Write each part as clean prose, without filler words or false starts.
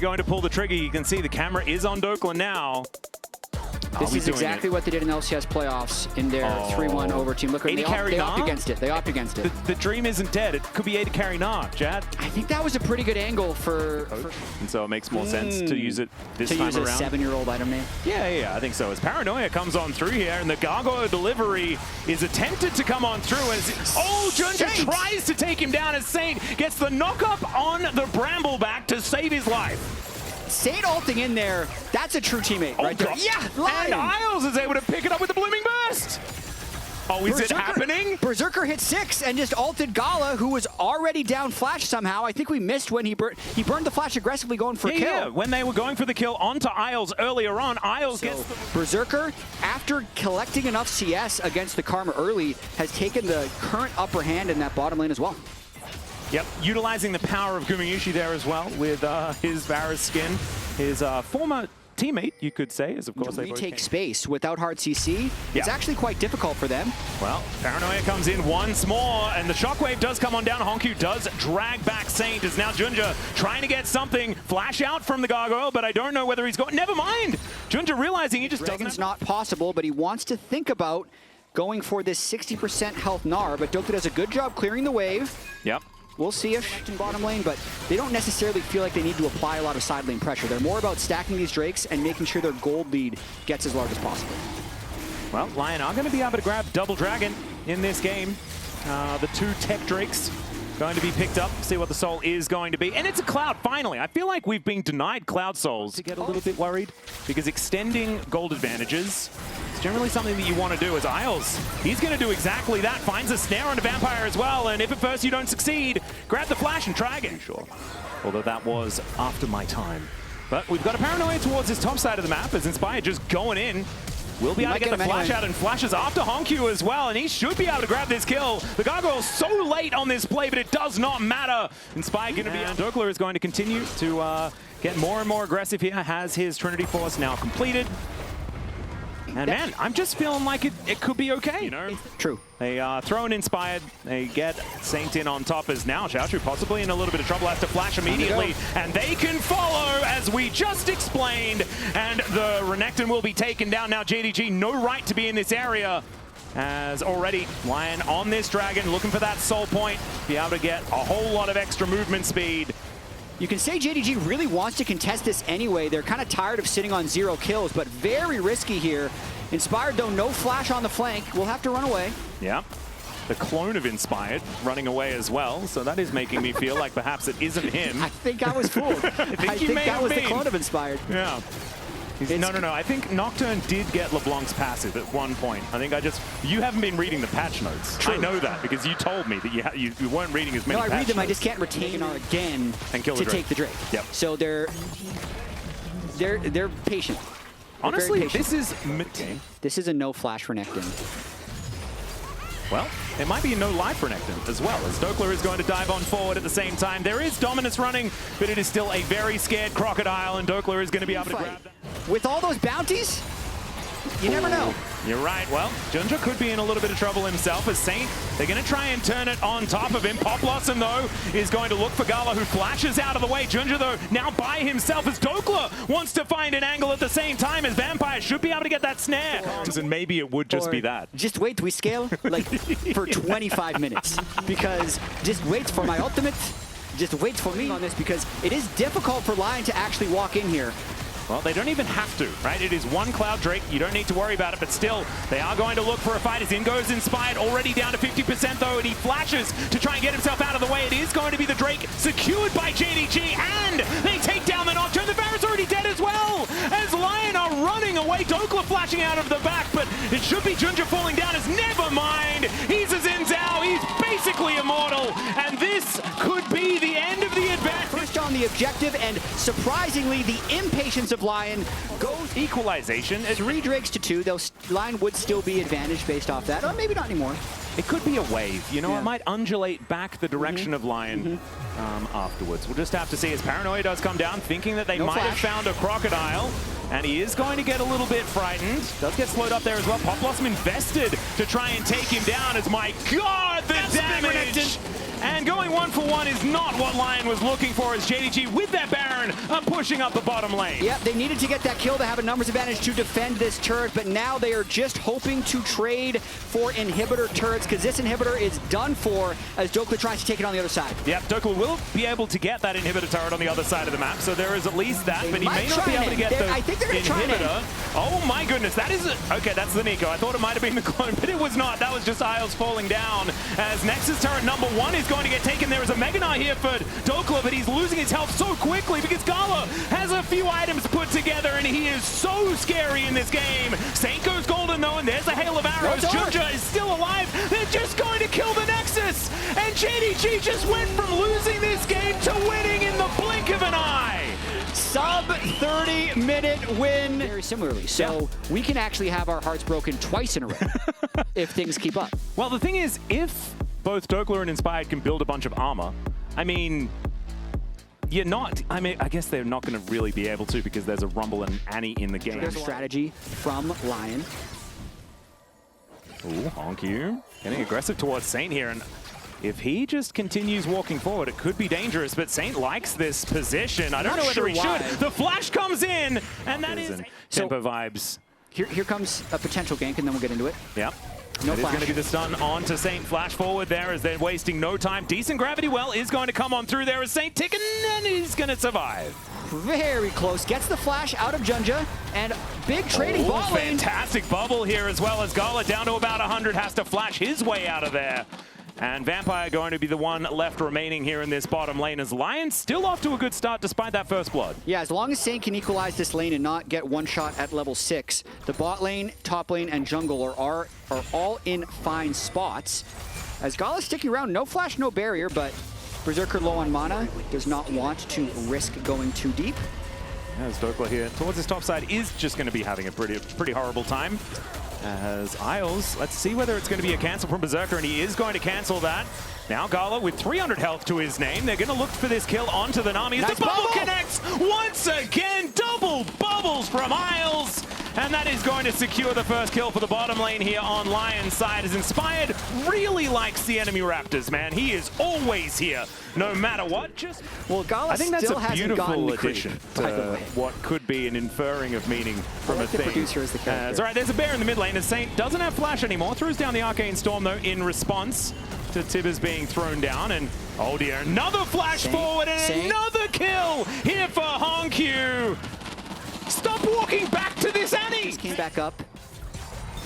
Going to pull the trigger. You can see the camera is on Dokla now. This is exactly what they did in LCS playoffs in their 3-1 over team. Look, they opt against it. They opt against it. The dream isn't dead. It could be 8 carry Nah, Chad. I think that was a pretty good angle for and so it makes more sense to use it this time around. To use a 7-year-old item name. Yeah, I think so. As Paranoia comes on through here, and the Gargoyle delivery is attempted to come on through. As Junja tries to take him down as Saint gets the knock-up on the Brambleback to save his life. Saint ulting in there, that's a true teammate right there. Yeah, Lyon. And Isles is able to pick it up with the Blooming Burst. Oh, is it happening? Berserker hit 6 and just ulted Gala, who was already down flash somehow. I think we missed when he burned the flash aggressively going for a kill. Yeah, when they were going for the kill onto Isles earlier on, Isles gets the... Berserker, after collecting enough CS against the Karma early, has taken the current upper hand in that bottom lane as well. Yep, utilizing the power of Gumayushi there as well with his Varus skin. His former teammate, you could say, is of course they retake space without hard CC. It's actually quite difficult for them. Well, Paranoia comes in once more, and the shockwave does come on down. Honku does drag back Saint, as now Junja trying to get something. Flash out from the Gargoyle, but I don't know whether he's going. Never mind! Junja realizing he just doesn't. Not possible, but he wants to think about going for this 60% health Gnar, but Dokka does a good job clearing the wave. Yep. We'll see if in bottom lane, but they don't necessarily feel like they need to apply a lot of side lane pressure. They're more about stacking these Drakes and making sure their gold lead gets as large as possible. Well, Lyon are going to be able to grab Double Dragon in this game. The 2 tech Drakes going to be picked up, see what the soul is going to be. And it's a Cloud, finally. I feel like we've been denied Cloud souls. To get a little bit worried, because extending gold advantages is generally something that you want to do. As Isles, he's going to do exactly that. Finds a snare on a Vampire as well, and if at first you don't succeed, grab the flash and try again. Sure. Although that was after my time. But we've got a Paranoia towards his top side of the map, as Inspired just going in. Will be able to get the flash out, and flashes after Honku as well, and he should be able to grab this kill. The Gargoyle's so late on this play, but it does not matter. Inspired going to be, and Dokla is going to continue to get more and more aggressive here. Has his Trinity Force now completed. And man, I'm just feeling like it could be okay, you know? True. They throw an Inspired, they get Saint in on top, as now Xiaochu possibly in a little bit of trouble, has to flash immediately, and they can follow, as we just explained, and the Renekton will be taken down. Now JDG, no right to be in this area, as already Lyon on this Dragon, looking for that soul point, be able to get a whole lot of extra movement speed. You can say JDG really wants to contest this anyway. They're kind of tired of sitting on 0 kills, but very risky here. Inspired, though, no flash on the flank. We'll have to run away. Yeah. The clone of Inspired running away as well, so that is making me feel like perhaps it isn't him. I think I was fooled. I think that was the clone of Inspired. Yeah. No. I think Nocturne did get LeBlanc's passive at one point. I think you haven't been reading the patch notes. True. I know that because you told me that you weren't reading as many patch notes. No, I read them. I just can't retain R again and kill to take the Drake. Yep. So they're patient. Honestly, this is a no flash for Renekton. Well, it might be a no life for Renekton as well, as Dokla is going to dive on forward at the same time. There is dominance running, but it is still a very scared Crocodile, and Dokla is going to be able to grab that. With all those bounties, you never know. You're right. Well, Junja could be in a little bit of trouble himself, as Saint, they're going to try and turn it on top of him. Pop Blossom, though, is going to look for Gala, who flashes out of the way. Junja, though, now by himself, as Dokla wants to find an angle at the same time, as Vampire should be able to get that snare. And maybe it would just be that. Just wait, we scale like for 25 minutes, because just wait for my ultimate. Just wait for me on this, because it is difficult for Lyon to actually walk in here. Well, they don't even have to, right? It is one Cloud Drake. You don't need to worry about it, but still, they are going to look for a fight. As in goes Inspired, already down to 50% though, and he flashes to try and get himself out of the way. It is going to be the Drake secured by JDG, and they take down the Nocturne. The Varus already dead as well, as Lyon are running away. Dokla flashing out of the back, but it should be Junja falling down, as never mind. He's a Xin Zhao. He's basically immortal, and this could be the end of the advantage. First on the objective, and surprisingly, the impatience of Lyon goes equalization. 3 Drakes to 2. Though Lyon would still be advantaged based off that, or maybe not anymore. It could be a wave, you know, it might undulate back the direction of Lyon afterwards. We'll just have to see, as Paranoia does come down, thinking that they might have found a Crocodile, and he is going to get a little bit frightened. Does get slowed up there as well. Pop Blossom invested to try and take him down, as my God, the damage! And going 1 for 1 is not what Lyon was looking for, as JDG with that Baron pushing up the bottom lane. Yep, they needed to get that kill to have a numbers advantage to defend this turret, but now they are just hoping to trade for inhibitor turrets, because this inhibitor is done for as Dokla tries to take it on the other side. Yep, Dokla will be able to get that inhibitor turret on the other side of the map, so there is at least that, but he may not be able to get the I think they're going to try inhibitor. Oh my goodness, that is okay, that's the Nico. I thought it might have been the clone, but it was not. That was just Isles falling down, as Nexus turret number 1 is going to get taken. There is a Mega Knight here for Dokla, but he's losing his health so quickly because Gala has a few items put together, and he is so scary in this game. Saint goes golden though, and there's a hail of arrows. Junja is still alive. They're just going to kill the Nexus, and JDG just went from losing this game to winning in the blink of an eye. Sub 30-minute win. Very similarly, so we can actually have our hearts broken twice in a row if things keep up. Well, the thing is, if both Dokla and Inspired can build a bunch of armor, I mean, I guess they're not going to really be able to, because there's a Rumble and Annie in the game. There's a strategy from Lyon. Ooh, Honku getting aggressive towards Saint here, and if he just continues walking forward, it could be dangerous, but Saint likes this position. I don't know whether he should. The flash comes in, and that is tempo vibes. Here comes a potential gank, and then we'll get into it. Yep. No it is going to be the stun onto Saint. Flash forward there as they're wasting no time. Decent gravity well is going to come on through there as Saint ticking, and he's going to survive. Very close. Gets the flash out of Junja, and big trading ball lane. Fantastic bubble here, as well as Gala down to about 100 has to flash his way out of there. And Vampire going to be the one left remaining here in this bottom lane, as Lyon still off to a good start despite that first blood. Yeah, as long as Saint can equalize this lane and not get one shot at level 6, the bot lane, top lane, and jungle are all in fine spots. As Gala's sticking around, no flash, no barrier, but Berserker low on mana does not want to risk going too deep. As Dokla here towards his top side is just going to be having a pretty horrible time. As Isles, let's see whether it's going to be a cancel from Berserker, and he is going to cancel that. Now Gala with 300 health to his name. They're going to look for this kill onto the Nami. Nice the bubble connects once again. Double bubbles from Isles. And that is going to secure the first kill for the bottom lane here on Lyon's side, as Inspired really likes the enemy Raptors, man. He is always here, no matter what. Well, Gala I think that's still a beautiful addition to creep, what could be an inferring of meaning from a thing. Producer is the character. All right, there's a bear in the mid lane, as Saint doesn't have flash anymore. Throws down the Arcane Storm, though, in response to Tibbers being thrown down. And, oh dear, another flash forward and another kill here for Honku. Stop walking back to this Annie! Just came back up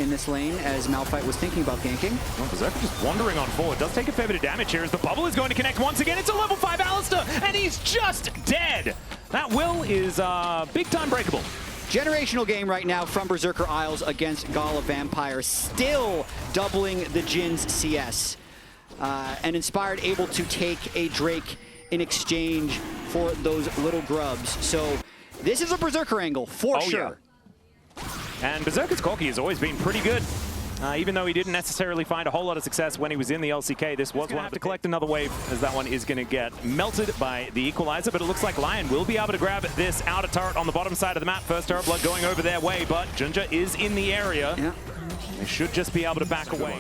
in this lane as Malphite was thinking about ganking. Well, Berserker just wandering on forward. Does take a fair bit of damage here as the bubble is going to connect once again. It's a level 5 Alistair, and he's just dead. That will is big time breakable. Generational game right now from Berserker Isles against Gala Vampire, still doubling the Jin's CS. And Inspired able to take a Drake in exchange for those little grubs. So this is a Berserker angle, for sure. Yeah. And Berserker's Corki has always been pretty good. Even though he didn't necessarily find a whole lot of success when he was in the LCK, this was one to collect another wave, as that one is going to get melted by the equalizer. But it looks like Lyon will be able to grab this outer turret on the bottom side of the map. First turret blood going over their way, but Junja is in the area. Yeah. They should just be able to back away.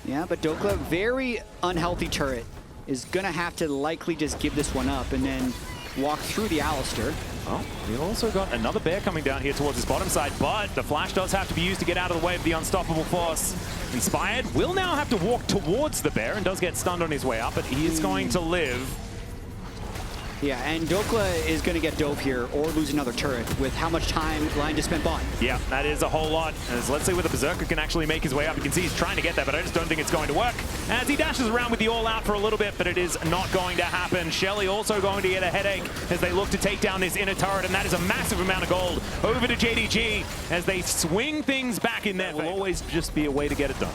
Yeah, but Dokla, very unhealthy turret, is going to have to likely just give this one up and then walk through the Alistair. Oh, he also got another bear coming down here towards his bottom side, but the flash does have to be used to get out of the way of the unstoppable force. Inspired will now have to walk towards the bear and does get stunned on his way up, but he is going to live. Yeah, and Dokla is going to get dove here or lose another turret with how much time Lyon just spent bot. Yeah, that is a whole lot. As let's see whether Berserker can actually make his way up. You can see he's trying to get there, but I just don't think it's going to work. As he dashes around with the all-out for a little bit, but it is not going to happen. Shelly also going to get a headache as they look to take down this inner turret, and that is a massive amount of gold over to JDG as they swing things back in there. Will always just be a way to get it done.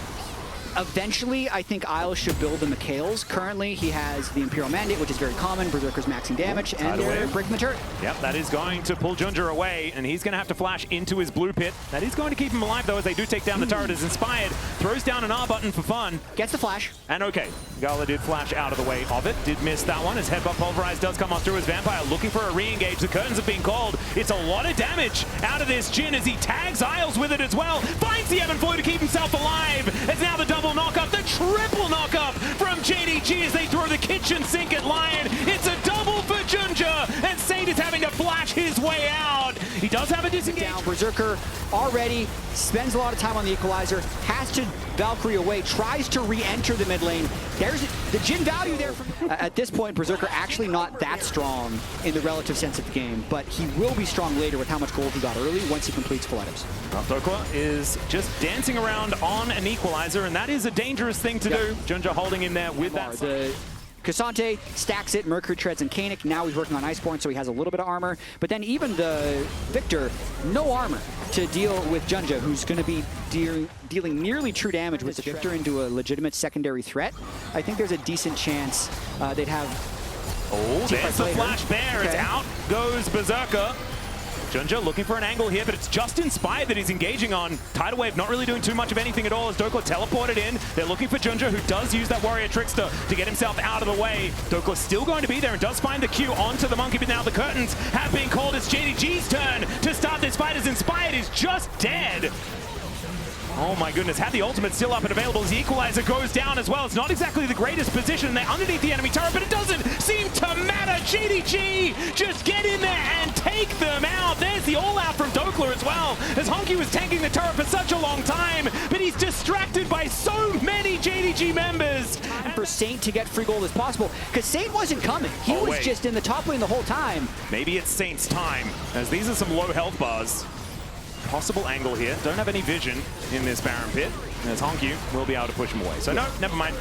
Eventually, I think Isles should build the Mikhails. Currently, he has the Imperial Mandate, which is very common. Berserker's maxing damage, and they're breaking the turret. Yep, that is going to pull Junja away, and he's going to have to flash into his blue pit. That is going to keep him alive, though, as they do take down the turret. As Inspired throws down an R button for fun. Gets the flash. And okay, Gala did flash out of the way of it. Did miss that one, as Headbutt Pulverize does come on through as Vampire looking for a re-engage. The curtains have been called. It's a lot of damage out of this Jin as he tags Isles with it as well. Finds the Ebb and Flow to keep himself alive. It's now the double knock-up, the triple knock-up from JDG as they throw the kitchen sink at Lyon. It's a double for Junja, and Saint is having to flash his way out. He does have a disengage. Down, Berserker already spends a lot of time on the equalizer, has to Valkyrie away, tries to re-enter the mid lane. There's the Jhin value there. At this point, Berserker actually not that strong in the relative sense of the game, but he will be strong later with how much gold he got early once he completes full items. Well, Dokla is just dancing around on an equalizer, and that is a dangerous thing to do. Junja holding him there with that. The Cassante stacks it, Mercury treads and Kanik. Now he's working on Iceborne, so he has a little bit of armor. But then even the Victor, no armor to deal with Junja, who's going to be dealing nearly true damage with the Victor into a legitimate secondary threat. I think there's a decent chance they'd have. Oh, there's the flash bear. Okay. It's out goes Berserker. Junja looking for an angle here, but it's just Inspired that he's engaging on. Tidal Wave not really doing too much of anything at all as Dokla teleported in. They're looking for Junja, who does use that Warrior Trickster to get himself out of the way. Dokla's still going to be there and does find the Q onto the Monkey, but now the curtains have been called. It's JDG's turn to start this fight as Inspired is just dead. Oh my goodness, had the ultimate still up and available as the equalizer goes down as well. It's not exactly the greatest position. They're underneath the enemy turret, but it doesn't seem to matter. JDG just get in there and take them out. There's the all-out from Dokla as well, as Honky was tanking the turret for such a long time, but he's distracted by so many JDG members. And for Saint to get free gold as possible, because Saint wasn't coming. He was just in the top lane the whole time. Maybe it's Saint's time, as these are some low health bars. Possible angle here. Don't have any vision in this Baron pit. As Honky will be able to push him away. So no, never mind.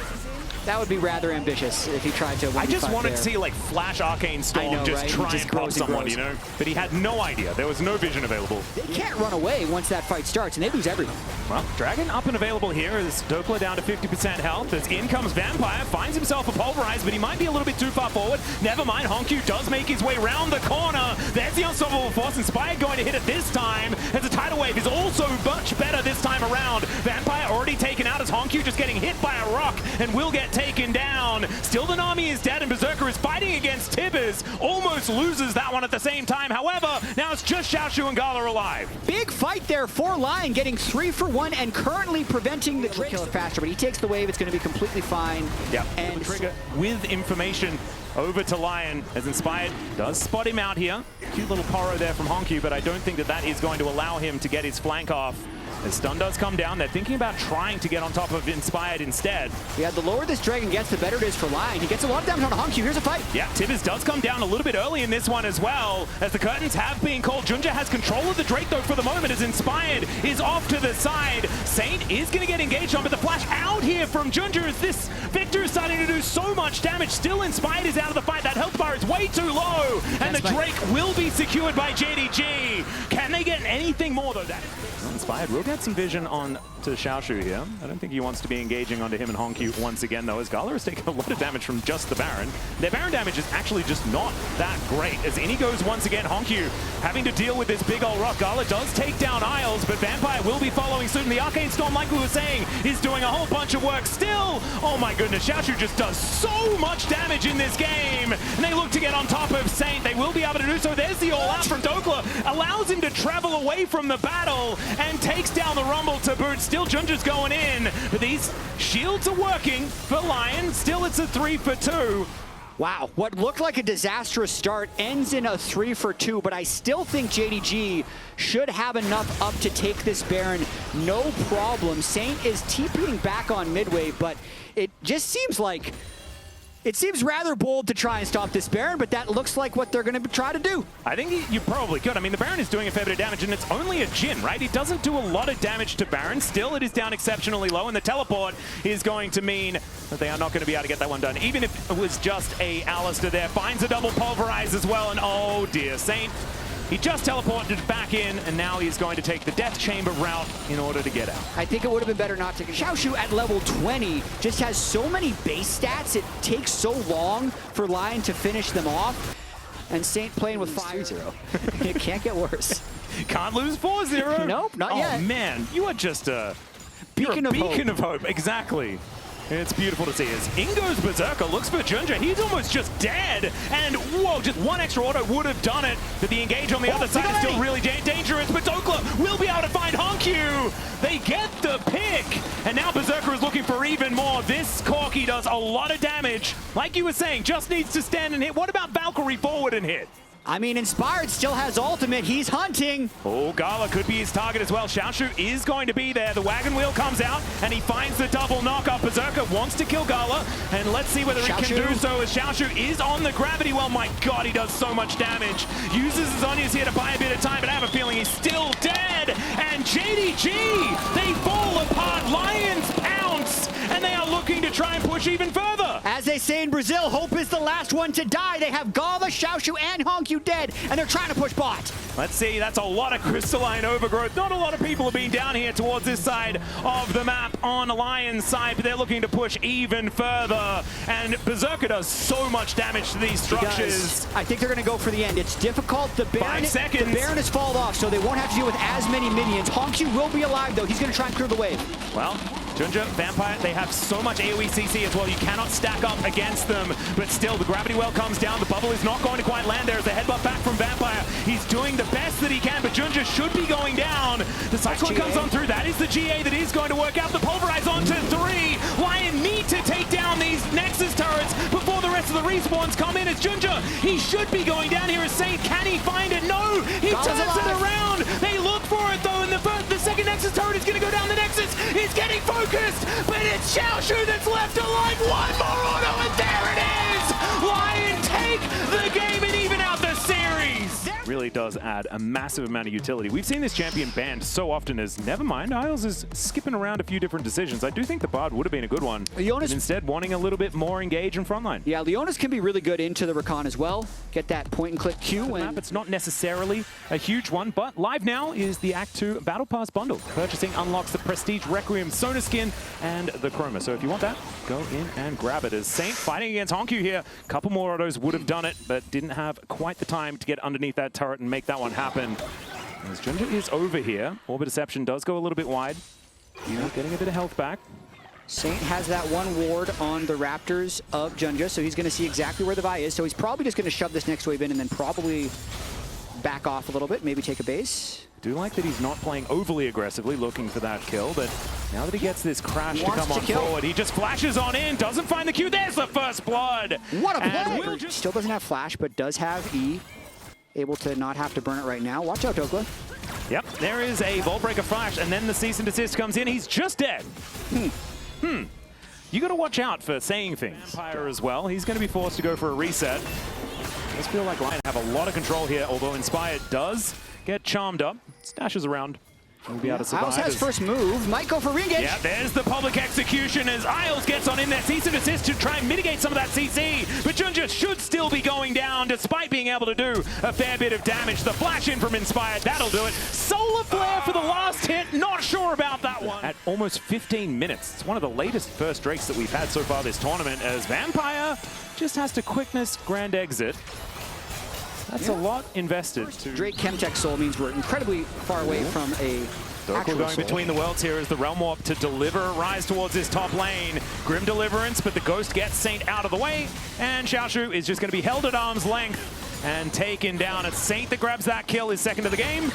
That would be rather ambitious if he tried to. I just wanted to see like flash Arcane Storm try and pop someone, you know? But he had no idea. There was no vision available. They can't run away once that fight starts, and they lose everything. Well, Dragon up and available here as Dokla down to 50% health. As in comes Vampire, finds himself a pulverize, but he might be a little bit too far forward. Never mind, Honku does make his way round the corner. There's the unstoppable force. Inspired going to hit it this time, as the Tidal Wave is also much better this time around. Vampire already taken out as Honku just getting hit by a rock and will get taken down. Still the Nami is dead and Berserker is fighting against Tibbers. Almost loses that one at the same time. However, now it's just Xiaoshu and Gala alive. Big fight there for Lyon, getting 3 for 1 and currently preventing the kill it faster, but he takes the wave. It's going to be completely fine. Yeah, and trigger with information over to Lyon as Inspired does spot him out here. Cute little poro there from Honky, but I don't think that that is going to allow him to get his flank off. As stun does come down, they're thinking about trying to get on top of Inspired instead. Yeah, the lower this Dragon gets, the better it is for Lyon. He gets a lot of damage on Honky. Here's a fight. Yeah, Tibbers does come down a little bit early in this one as well, as the curtains have been called. Junja has control of the Drake, though, for the moment, as Inspired is off to the side. Saint is going to get engaged on, but the flash out here from Junja as this Victor is starting to do so much damage. Still Inspired is out of the fight. That health bar is way too low, and the Drake will be secured by JDG. Can they get anything more, though? Inspired will get some vision on to Xiaoshu here. I don't think he wants to be engaging onto him and Honky once again, though, as Gala has taken a lot of damage from just the Baron. Their Baron damage is actually just not that great. As in he goes once again, Honky having to deal with this big old rock. Gala does take down Isles, but Vampire will be following suit. And the Arcane Storm, like we were saying, is doing a whole bunch of work still. Oh my goodness, Xiaoshu just does so much damage in this game. And they look to get on top of Saint. They will be able to do so. There's the all-out from Dokla. Allows him to travel away from the battle and takes down the Rumble to boot. Still Junja's going in, but these shields are working for Lyon. Still it's a 3 for 2. Wow, what looked like a disastrous start ends in a 3 for 2, but I still think JDG should have enough up to take this Baron, no problem. Saint is TPing back on midway, but it just seems like it seems rather bold to try and stop this Baron, but that looks like what they're going to try to do. I think you probably could. I mean, the Baron is doing a fair bit of damage, and it's only a Jhin, right? He doesn't do a lot of damage to Baron. Still, it is down exceptionally low, and the teleport is going to mean that they are not going to be able to get that one done. Even if it was just a Alistair there, finds a double pulverize as well, and oh dear, Saint. He just teleported back in, and now he's going to take the Death Chamber route in order to get out. I think it would have been better not to. Xiaoshu at level 20 just has so many base stats. It takes so long for Lyon to finish them off. And Saint playing with 5-0. It can't get worse. Can't lose 4-0. Nope, not yet. Oh man, you are just a beacon of hope. Exactly. It's beautiful to see as in goes Berserker, looks for Junja. He's almost just dead. And whoa, just one extra auto would have done it. But the engage on the other side is still really dangerous. But Dokla will be able to find Honkyu. They get the pick. And now Berserker is looking for even more. This Corki does a lot of damage. Like you were saying, just needs to stand and hit. What about Valkyrie forward and hit? I mean, Inspired still has ultimate. He's hunting. Oh, Gala could be his target as well. Xiaoshu is going to be there. The wagon wheel comes out, and he finds the double knockup. Berserker wants to kill Gala, and let's see whether he can do so as Xiaoshu is on the gravity well. My God, he does so much damage. Uses his onions here to buy a bit of time, but I have a feeling he's still dead. And JDG, they fall apart. Lions pounce, and they are looking to try and push even further. As they say in Brazil, hope is the last one to die. They have Gala, Xiaoshu, and Honkyu dead, and they're trying to push bot. Let's see, that's a lot of crystalline overgrowth. Not a lot of people have been down here towards this side of the map on Lion's side, but they're looking to push even further. And Berserker does so much damage to these structures. I think they're going to go for the end. It's difficult. The Baron, 5 seconds. The Baron has fallen off, so they won't have to deal with as many minions. Honkyu will be alive, though. He's going to try and clear the wave. Well, Junja, Vampire, they have so much AoE CC as well. You cannot stack up against them. But still, the gravity well comes down. The bubble is not going to quite land there as a headbutt back from Vampire. He's doing the best that he can, but Junja should be going down. The cyclone comes on through. That is the GA that is going to work out. The pulverize onto 3. Lion need to take down these Nexus turrets before the rest of the respawns come in. As Junja, he should be going down here as Saint. Can he find it? No! He turns it around. They look for it though, and the second Nexus turret is going to go down. The Nexus is getting focused, but it's Xiaoshu that's left alive. One more auto, and there it is! Lion take the game and even out the series! Really does add a massive amount of utility. We've seen this champion banned so often as, never mind, Isles is skipping around a few different decisions. I do think the Bard would have been a good one. Leonis, instead, wanting a little bit more engage in frontline. Yeah, Leonis can be really good into the Recon as well. Get that point and click Q. Map, it's not necessarily a huge one, but live now is the Act 2 Battle Pass bundle. Purchasing unlocks the Prestige Requiem Sona skin and the Chroma. So if you want that, go in and grab it. As Saint fighting against Honkyu here, a couple more autos would have done it, but didn't have quite the time to get underneath that turret and make that one happen. As Junja is over here, Orbit Deception does go a little bit wide. Getting a bit of health back. Saint has that one ward on the Raptors of Junja, so he's going to see exactly where the Vi is. So he's probably just going to shove this next wave in and then probably back off a little bit, maybe take a base. I do like that he's not playing overly aggressively, looking for that kill, but now that he gets this crash to come on forward, he just flashes on in, doesn't find the Q. There's the first blood. What a play! Still doesn't have flash, but does have E. Able to not have to burn it right now. Watch out, Dokla. Yep, there is a Vault Breaker flash, and then the cease and desist comes in. He's just dead. You got to watch out for saying things. Vampire as well. He's going to be forced to go for a reset. Does feel like Lion have a lot of control here, although Inspired does get charmed up. Stashes around. He'll be able to survive. Isles has first move. Might go for re-engage. Yeah, there's the public execution as Isles gets on in there. Cease and desist to try and mitigate some of that CC. But Junja should still be going down despite being able to do a fair bit of damage. The flash in from Inspired, that'll do it. Solar Flare for the last hit. Not sure about that one. At almost 15 minutes. It's one of the latest first Drakes that we've had so far this tournament as Vampire just has to quickness grand exit. That's a lot invested. Drake Chemtech Soul means we're incredibly far away from a Dokla going between the worlds here as the Realm Warp to deliver a rise towards this top lane. Grim Deliverance, but the Ghost gets Saint out of the way, and Xiaoshu is just going to be held at arm's length and taken down. It's Saint that grabs that kill, his second of the game,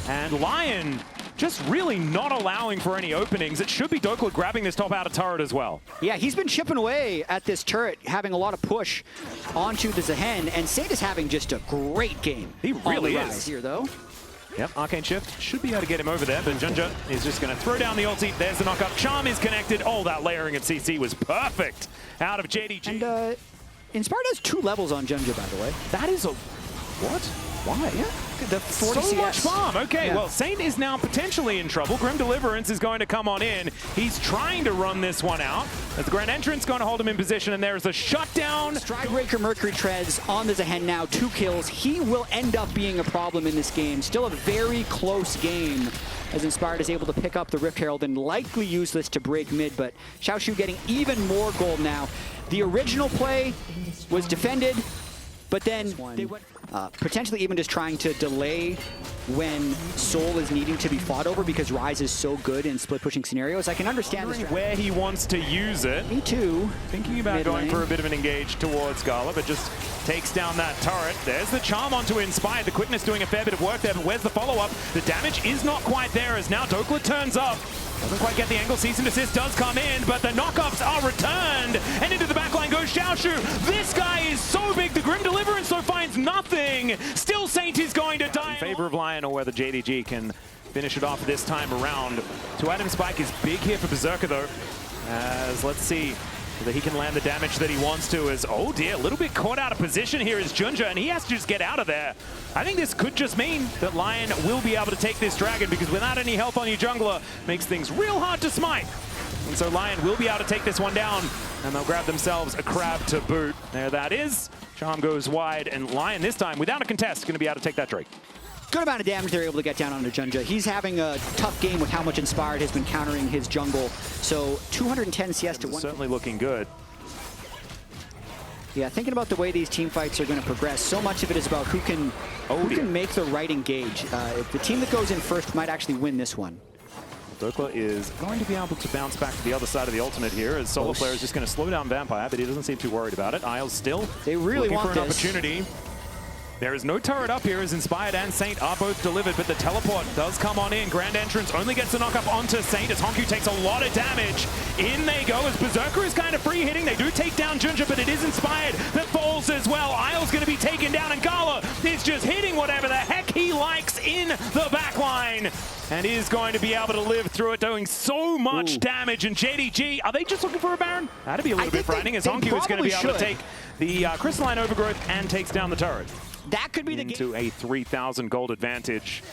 and Lion just really not allowing for any openings. It should be Dokla grabbing this top outer turret as well. Yeah, he's been chipping away at this turret, having a lot of push onto the Zehen, and Saint is having just a great game. He really is. Here, though. Yep, Arcane Shift should be able to get him over there, but Junja is just going to throw down the ulti. There's the knockup. Charm is connected. Oh, that layering of CC was perfect out of JDG. And Inspired has 2 levels on Junja, by the way. That is a... What? Why? Yeah. The 40 so CS. much farm. Okay, yeah. Well, Saint is now potentially in trouble. Grim Deliverance is going to come on in. He's trying to run this one out. As the Grand Entrance going to hold him in position, and there's a shutdown. Stridebreaker Mercury Treads on the Zehen now, 2 kills. He will end up being a problem in this game. Still a very close game as Inspired is able to pick up the Rift Herald and likely use this to break mid, but Xiaoshu getting even more gold now. The original play was defended, but then they went... Potentially even just trying to delay when Soul is needing to be fought over because Ryze is so good in split pushing scenarios. I can understand this where he wants to use it. Me too. Thinking about going for a bit of an engage towards Gala, but just takes down that turret. There's the charm onto Inspired. The quickness doing a fair bit of work there, but where's the follow-up? The damage is not quite there as now Dokla turns up. Doesn't quite get the angle. Cease and desist does come in, but the knockups are returned. And into the backline goes Xiaoshu. This guy is so big. The Grim Deliverance though finds nothing. Still Saint is going to die. In favor of Lyon, or whether JDG can finish it off this time around. Two-item spike is big here for Berserker though. As let's see whether he can land the damage that he wants to. As, oh dear, a little bit caught out of position here is Junja, and he has to just get out of there. I think this could just mean that Lyon will be able to take this dragon, because without any health on your jungler, makes things real hard to smite. And so Lyon will be able to take this one down, and they'll grab themselves a crab to boot. There that is. Charm goes wide, and Lyon this time, without a contest, going to be able to take that Drake. Good amount of damage they're able to get down onto Junja. He's having a tough game with how much Inspired has been countering his jungle. So 210 CS to 1. Certainly looking good. Yeah, thinking about the way these team fights are going to progress, so much of it is about who can make the right engage. The team that goes in first might actually win this one. Dokla is going to be able to bounce back to the other side of the ultimate here, as Solo Player is just going to slow down Vampire, but he doesn't seem too worried about it. Isles still they really looking want for an opportunity. There is no turret up here as Inspired and Saint are both delivered, but the teleport does come on in. Grand Entrance only gets the knock-up onto Saint as Honku takes a lot of damage. In they go as Berserker is kind of free hitting. They do take down Junja, but it is Inspired that falls as well. Isle's going to be taken down, and Gala is just hitting whatever the heck he likes in the backline. And is going to be able to live through it, doing so much damage. And JDG, are they just looking for a Baron? That'd be a little bit frightening, as Honku is going to be able to take the Crystalline Overgrowth and takes down the turret. That could be the game. Into a 3,000 gold advantage.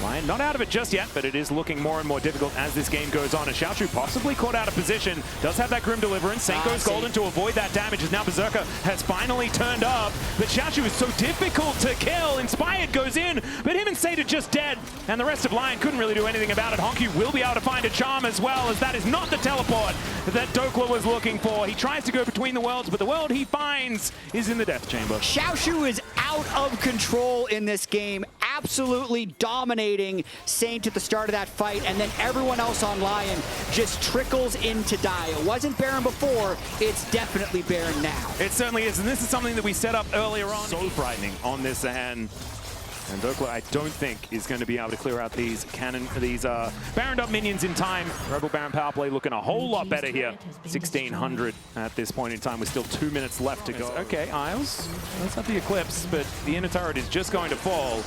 Lyon not out of it just yet, but it is looking more and more difficult as this game goes on. And Xiaoshu possibly caught out of position, does have that Grim Deliverance. Saint goes golden to avoid that damage, as now Berserker has finally turned up. But Xiaoshu is so difficult to kill. Inspired goes in, but him and Saint are just dead. And the rest of Lyon couldn't really do anything about it. Honku will be able to find a charm as well, as that is not the teleport that Dokla was looking for. He tries to go between the worlds, but the world he finds is in the Death Chamber. Xiaoshu is out of control in this game, absolutely dominating Saint at the start of that fight, and then everyone else on Lyon just trickles in to die. It wasn't Baron before, it's definitely Baron now. It certainly is, and this is something that we set up earlier on. So frightening on this end. And Dokla, I don't think, is going to be able to clear out these Baroned up minions in time. Rebel Baron power play looking a whole lot better here. 1,600 at this point in time with still 2 minutes left to go. Okay, Isles, let's have the Eclipse, but the inner turret is just going to fall.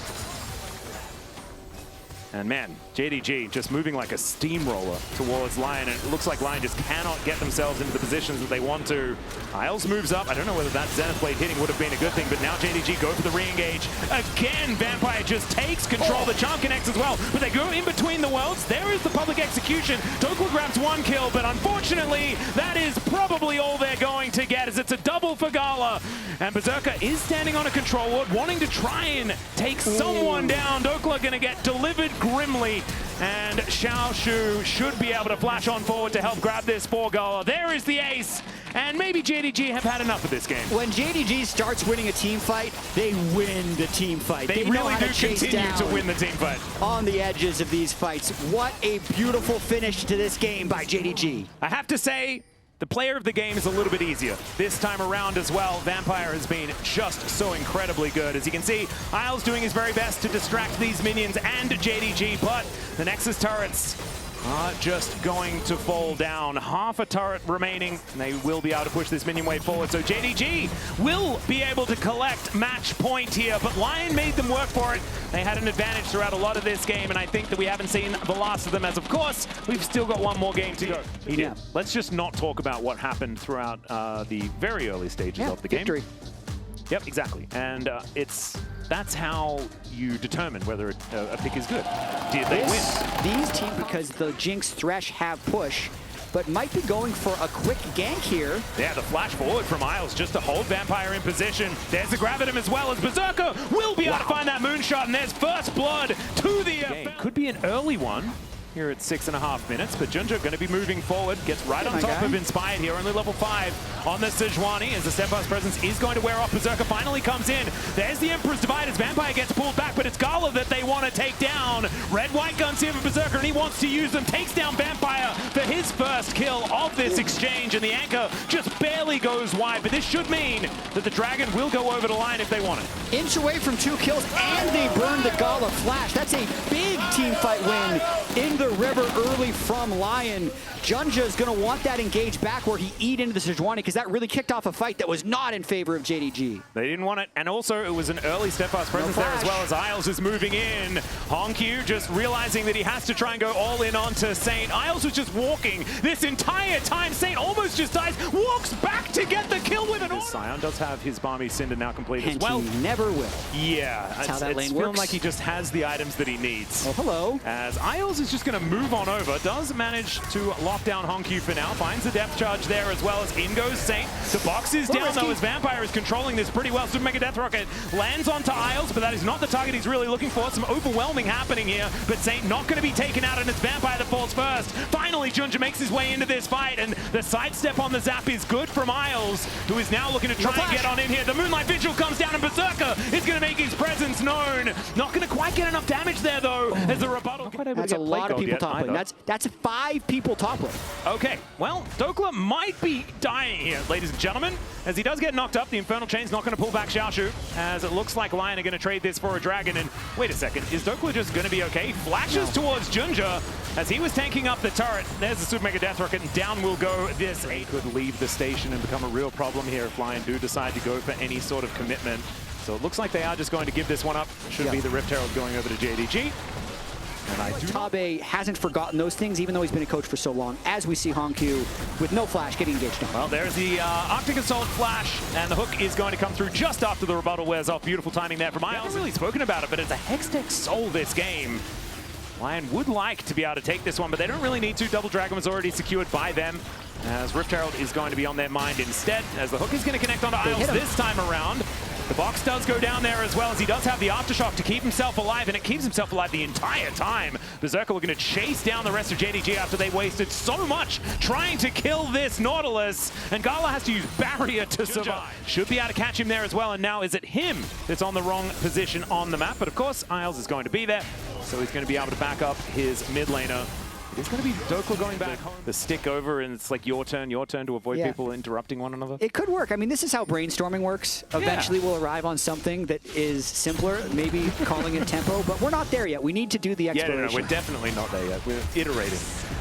And man, JDG just moving like a steamroller towards Lyon, and it looks like Lyon just cannot get themselves into the positions that they want to. Isles moves up. I don't know whether that Zenith Blade hitting would have been a good thing, but now JDG go for the re-engage. Again, Vampire just takes control. The charm connects as well, but they go in between the worlds. There is the public execution. Dokla grabs one kill, but unfortunately, that is probably all they're going to get, as it's a double for Gala. And Berserker is standing on a control ward, wanting to try and take someone down. Dokla going to get delivered grimly, and Xiaoshu should be able to flash on forward to help grab this for Gala. There is the ace, and maybe JDG have had enough of this game. When JDG starts winning a team fight, they win the team fight. They really do continue to win the team fight. On the edges of these fights. What a beautiful finish to this game by JDG. I have to say, the player of the game is a little bit easier this time around as well. Vampire has been just so incredibly good. As you can see, Isles doing his very best to distract these minions and JDG, but the Nexus turrets are just going to fall down. Half a turret remaining, and they will be able to push this minion wave forward. So JDG will be able to collect match point here, but Lyon made them work for it. They had an advantage throughout a lot of this game, and I think that we haven't seen the last of them, as of course, we've still got one more game to go. He did. Let's just not talk about what happened throughout the very early stages of the game. Victory. Yep, exactly. And that's how you determine whether a pick is good. Did they win? These teams, because the Jinx Thresh have push, but might be going for a quick gank here. Yeah, the flash forward from Isles just to hold Vampire in position. There's the Gravitum as well, as Berserker will be able to find that moonshot, and there's first blood to the game. Could be an early one. here at 6.5 minutes, but Junja going to be moving forward, gets right on top of Inspired here, only level 5 on the Sejuani, as the Steadfast presence is going to wear off. Berserker finally comes in. There's the Emperor's Divide as Vampire gets pulled back, but it's Gala that they want to take down. Red-white guns here for Berserker, and he wants to use them. Takes down Vampire for his first kill of this exchange, and the anchor just barely goes wide, but this should mean that the Dragon will go over the line if they want it. Inch away from 2 kills, and they burn the Gala Flash. That's a big team fight win in the river early from Lyon. Junja is going to want that engage back where he eat into the Sejuani, because that really kicked off a fight that was not in favor of JDG. They didn't want it, and also it was an early Steadfast presence there, as well as Isles is moving in. Honkyu just realizing that he has to try and go all in onto Saint. Isles was just walking this entire time. Saint almost just dies, walks back to get the kill with an auto. Scion does have his Barmy Cinder now complete as well. He never will. Yeah, that's how that lane it's works. feeling like he just has the items that he needs. Oh, hello. As Isles is just going to move on over, does manage to lock down Honkyu for now, finds the depth charge there, as well as in goes Saint. The box is down though, as Vampire is controlling this pretty well. Super Mega Death Rocket lands onto Isles, but that is not the target he's really looking for. Some overwhelming happening here, but Saint not going to be taken out, and it's Vampire that falls first. Finally, Junja makes his way into this fight, and the sidestep on the zap is good from Isles, who is now looking to try and get on in here. The Moonlight Vigil comes down, and Berserker is going to make his presence known. Not going to quite get enough damage there, though, as the rebuttal. That's a lot of people top lane. That's 5 people top lane. Okay, well, Dokla might be dying here, ladies and gentlemen, as he does get knocked up. The Infernal Chain's not going to pull back Xiaoshu, as it looks like Lyon are going to trade this for a Dragon. And wait a second, is Dokla just going to be okay? Flashes towards Junja as he was tanking up the turret. There's the Super Mega Death Rocket, and down will go this. It could leave the station and become a real problem here if Lyon do decide to go for any sort of commitment. So it looks like they are just going to give this one up. Should be the Rift Herald going over to JDG. And Tabe hasn't forgotten those things, even though he's been a coach for so long, as we see Honkyu with no flash getting engaged on. Well, there's the Arctic Assault flash, and the hook is going to come through just after the rebuttal wears off. Beautiful timing there from Isles. I haven't really spoken about it, but it's a Hextech Soul this game. Lyon would like to be able to take this one, but they don't really need to. Double Dragon was already secured by them, as Rift Herald is going to be on their mind instead, as the hook is going to connect onto Isles this time around. The box does go down there, as well as he does have the Aftershock to keep himself alive, and it keeps himself alive the entire time. Berserker looking to chase down the rest of JDG after they wasted so much trying to kill this Nautilus, and Gala has to use Barrier to survive. Should be able to catch him there as well, and now is it him that's on the wrong position on the map? But of course, Isles is going to be there, so he's going to be able to back up his mid laner. It's going to be Dokla going back home. The stick over, and it's like your turn to avoid people interrupting one another. It could work. I mean, this is how brainstorming works. Eventually, we'll arrive on something that is simpler, maybe calling it tempo, but we're not there yet. We need to do the exploration. Yeah, no, we're definitely not there yet. We're iterating.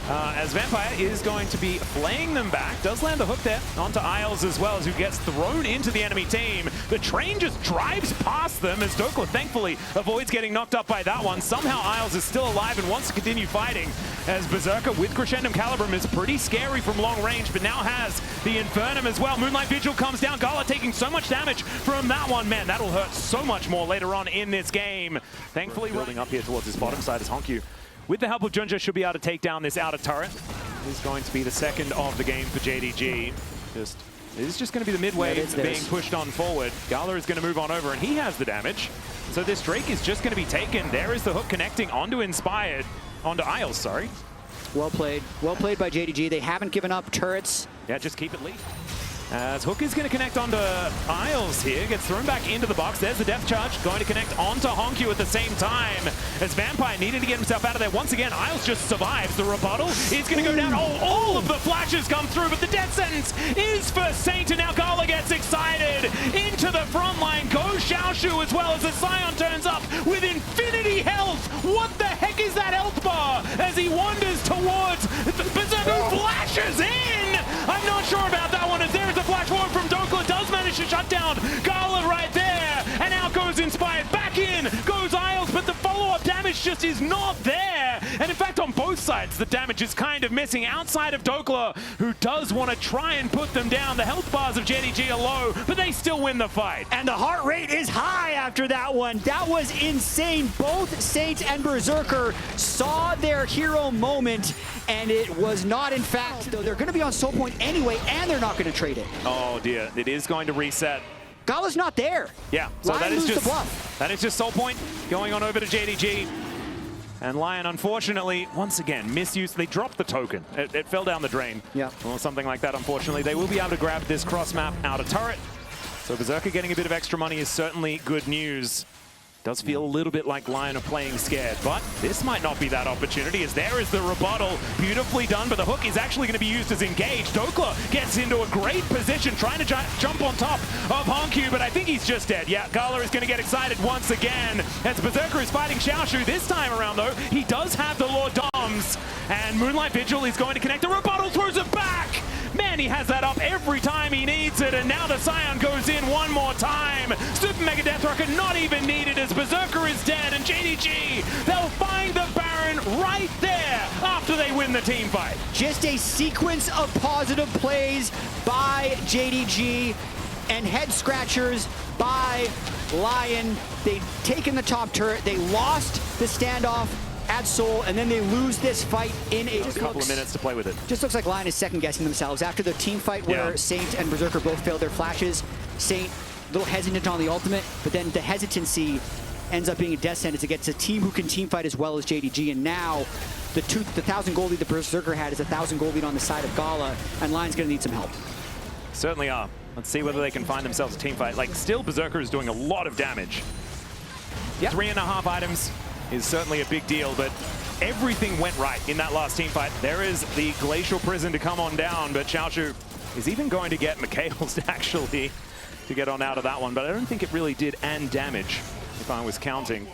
As Vampire is going to be playing them back. Does land the hook there onto Isles as well, as who gets thrown into the enemy team. The train just drives past them, as Dokla thankfully avoids getting knocked up by that one. Somehow Isles is still alive and wants to continue fighting, as Berserker with Crescendum Calibrum is pretty scary from long range, but now has the Infernum as well. Moonlight Vigil comes down. Gala taking so much damage from that one. Man, that'll hurt so much more later on in this game. Thankfully, building up here towards his bottom side as Honkyu, with the help of Junja, should be able to take down this outer turret. This is going to be the second of the game for JDG. This is just going to be the midway being pushed on forward. Gala is going to move on over, and he has the damage. So this Drake is just going to be taken. There is the hook connecting onto Inspired, onto Isles, sorry. Well played by JDG. They haven't given up turrets. Yeah, just keep it lead. As Hook is going to connect onto Isles here, gets thrown back into the box. There's the depth charge, going to connect onto Honkyu at the same time, as Vampire needed to get himself out of there. Once again, Isles just survives. The rebuttal is going to go down. Oh, all of the flashes come through, but the death sentence is for Saint, and now Gala gets excited. Into the front line goes Xiaoshu, as well as the Scion turns up with infinity health. What the heck is that health bar? As he wanders towards the Berserker, flashes in. I'm not sure about that one, as there is a flash forward from Dokla, does manage to shut down Gala right there, and out goes Inspired. Back in goes Isles, but the follow-up damage just is not there. And in fact, on both sides, the damage is kind of missing. Outside of Dokla, who does want to try and put them down. The health bars of JDG are low, but they still win the fight. And the heart rate is high after that one. That was insane. Both Saint and Berserker saw their hero moment, and it was not, in fact, though they're going to be on soul point anyway, and they're not going to trade it. Oh dear, it is going to reset. Gala's not there. Yeah, so Lyon that is lose the bluff. That is just soul point going on over to JDG. And Lyon, unfortunately, once again, misuse. They dropped the token. It fell down the drain. Yeah. Or something like that, unfortunately. They will be able to grab this cross map out of turret. So Berserker getting a bit of extra money is certainly good news. Does feel a little bit like Lyon are playing scared, but this might not be that opportunity, as there is the rebuttal. Beautifully done, but the hook is actually going to be used as engaged. Dokla gets into a great position, trying to jump on top of Honkyu, but I think he's just dead. Yeah, Gala is going to get excited once again, as Berserker is fighting Xiaoshu. This time around, though, he does have the Lord Doms, and Moonlight Vigil is going to connect. The rebuttal throws it back! Man, he has that up every time he needs it, and now the Scion goes in one more time. Super Mega Death Rocket not even needed, as Berserker is dead, and JDG, they'll find the Baron right there after they win the team fight. Just a sequence of positive plays by JDG and head scratchers by Lyon. They've taken the top turret, they lost the standoff at Seoul, and then they lose this fight in a couple of minutes to play with it. Just looks like Lyon is second-guessing themselves. After the team fight where Saint and Berserker both failed their flashes, Saint a little hesitant on the ultimate, but then the hesitancy ends up being a death sentence against a team who can team fight as well as JDG, and now the 1,000 gold lead the Berserker had is 1,000 gold lead on the side of Gala, and Lyon's going to need some help. Certainly are. Let's see whether they can find themselves a team fight. Like, still Berserker is doing a lot of damage. Yep. 3.5 items is certainly a big deal, but everything went right in that last team fight. There is the Glacial Prison to come on down, but Xiaoshu is even going to get Mikhail's actually to get on out of that one, but I don't think it really did and damage, if I was counting.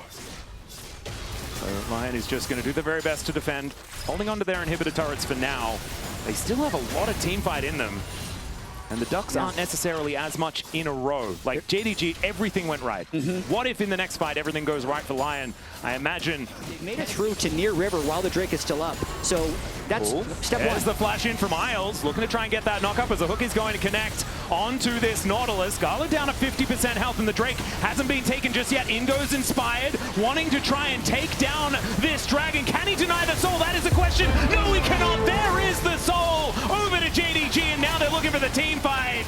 So Lyon is just going to do their very best to defend, holding on to their inhibitor turrets for now. They still have a lot of team fight in them. And the Ducks aren't necessarily as much in a row. Like JDG, everything went right. What if in the next fight everything goes right for Lyon? I imagine They've made it through to near river while the Drake is still up. So that's step one. There's the flash in from Isles, looking to try and get that knock up as the hook is going to connect onto this Nautilus. Gala down to 50% health, and the Drake hasn't been taken just yet. In goes Inspired, wanting to try and take down this Dragon. Can he deny the soul? That is the question. No, he cannot. There is the soul over to JDG, and now they're looking for the team fight.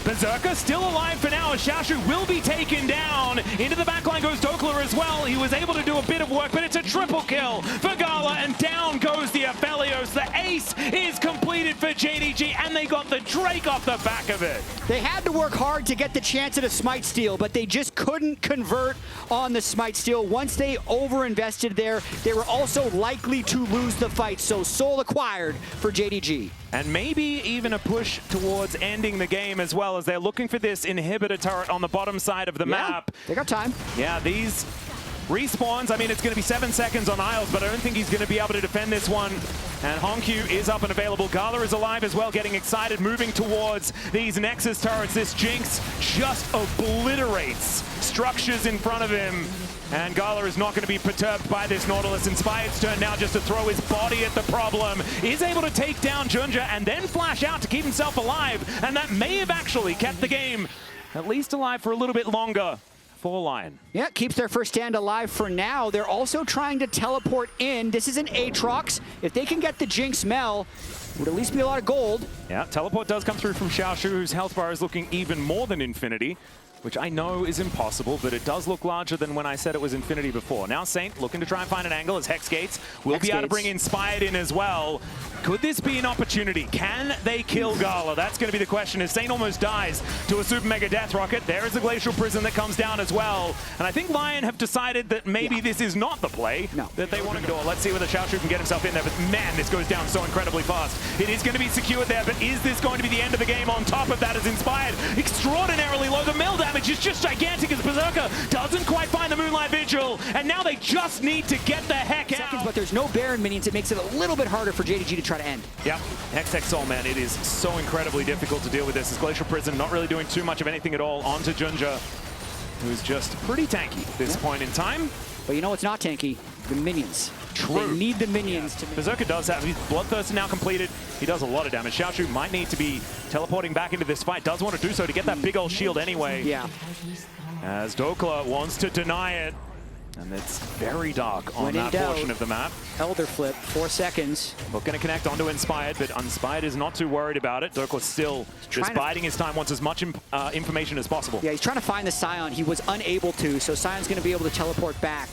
Berserker still alive for now, as Xiaoshu will be taken down. Into the backline goes Dokla as well. He was able to do a bit of work, but it's a triple kill for Gala, and down goes the Aphelios. The ace is completed for JDG, and they got the Drake off the back of it. They had to work hard to get the chance at a Smite Steal, but they just couldn't convert on the Smite Steal. Once they overinvested there, they were also likely to lose the fight, so soul acquired for JDG. And maybe even a push towards ending the game as well, as they're looking for this inhibitor turret on the bottom side of the map. They got time. Yeah, these respawns, I mean, it's going to be 7 seconds on Isles, but I don't think he's going to be able to defend this one. And Honkyu is up and available. Gala is alive as well, getting excited, moving towards these Nexus turrets. This Jinx just obliterates structures in front of him. And Gala is not going to be perturbed by this Nautilus. Inspired's turn now just to throw his body at the problem. Is able to take down Junja and then flash out to keep himself alive. And that may have actually kept the game at least alive for a little bit longer for Lyon. Yeah, keeps their first stand alive for now. They're also trying to teleport in. This is an Aatrox. If they can get the Jinx Mel, would at least be a lot of gold. Yeah, teleport does come through from Xiaoshu, whose health bar is looking even more than infinity, which I know is impossible, but it does look larger than when I said it was infinity before. Now Saint looking to try and find an angle as Hex Gates will be able to bring Inspired in as well. Could this be an opportunity? Can they kill Gala? That's going to be the question, as Saint almost dies to a Super Mega Death Rocket. There is a Glacial Prison that comes down as well. And I think Lyon have decided that maybe this is not the play that they want to do. Let's see whether Xiaoshu can get himself in there, but man, this goes down so incredibly fast. It is going to be secured there, but is this going to be the end of the game? On top of that is Inspired extraordinarily low. The mill damage is just gigantic, as Berserker doesn't quite find the Moonlight Vigil, and now they just need to get the heck out. But there's no Baron minions. It makes it a little bit harder for JDG to try to end. Yeah, Hex Soul, man, it is so incredibly difficult to deal with this. This Glacial Prison not really doing too much of anything at all onto Junja, who's just pretty tanky at this point in time. But you know what's not tanky? The minions. True. They need the minions to... Berserker does have his Bloodthirst now completed. He does a lot of damage. Xiaoshu might need to be teleporting back into this fight. Does want to do so to get that big old shield anyway. Yeah. As Dokla wants to deny it. And it's very dark on that portion of the map. Elder Flip, 4 seconds. We're going to connect onto Inspired, but Inspired is not too worried about it. Dokla's still just biding his time, wants as much information as possible. Yeah, he's trying to find the Scion. He was unable to, so Scion's going to be able to teleport back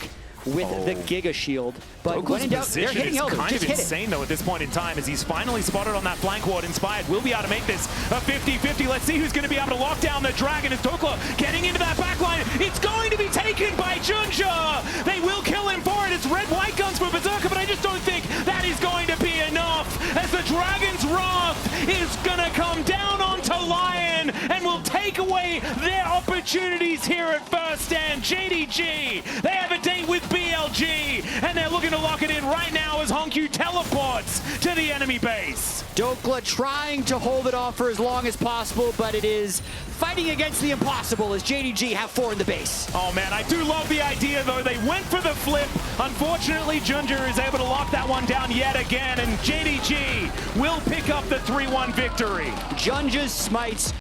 with the Giga Shield. But when in doubt, they're position hitting is Elder. kind Just of hit it. insane, though, at this point in time, as he's finally spotted on that flank ward. Inspired will be able to make this a 50-50. Let's see who's going to be able to lock down the Dragon. As Dokla getting into that backline. It's going to be taken by Junja. They will kill him for it. It's red-white guns for Berserker, but I just don't think that is going to be enough, as the Dragon's Wrath is going to come down onto Lyon and will take away their opportunities here at first stand. JDG, they have a date with BLG, and they're looking to lock it in right now as Honkyu teleports to the enemy base. Dokla trying to hold it off for as long as possible, but it is fighting against the impossible as JDG have 4 in the base. Oh man, I do love the idea though. They went for the flip. Unfortunately, Junja is able to lock that one down yet again, and JDG will pick up the 3-1 victory. Junja's smites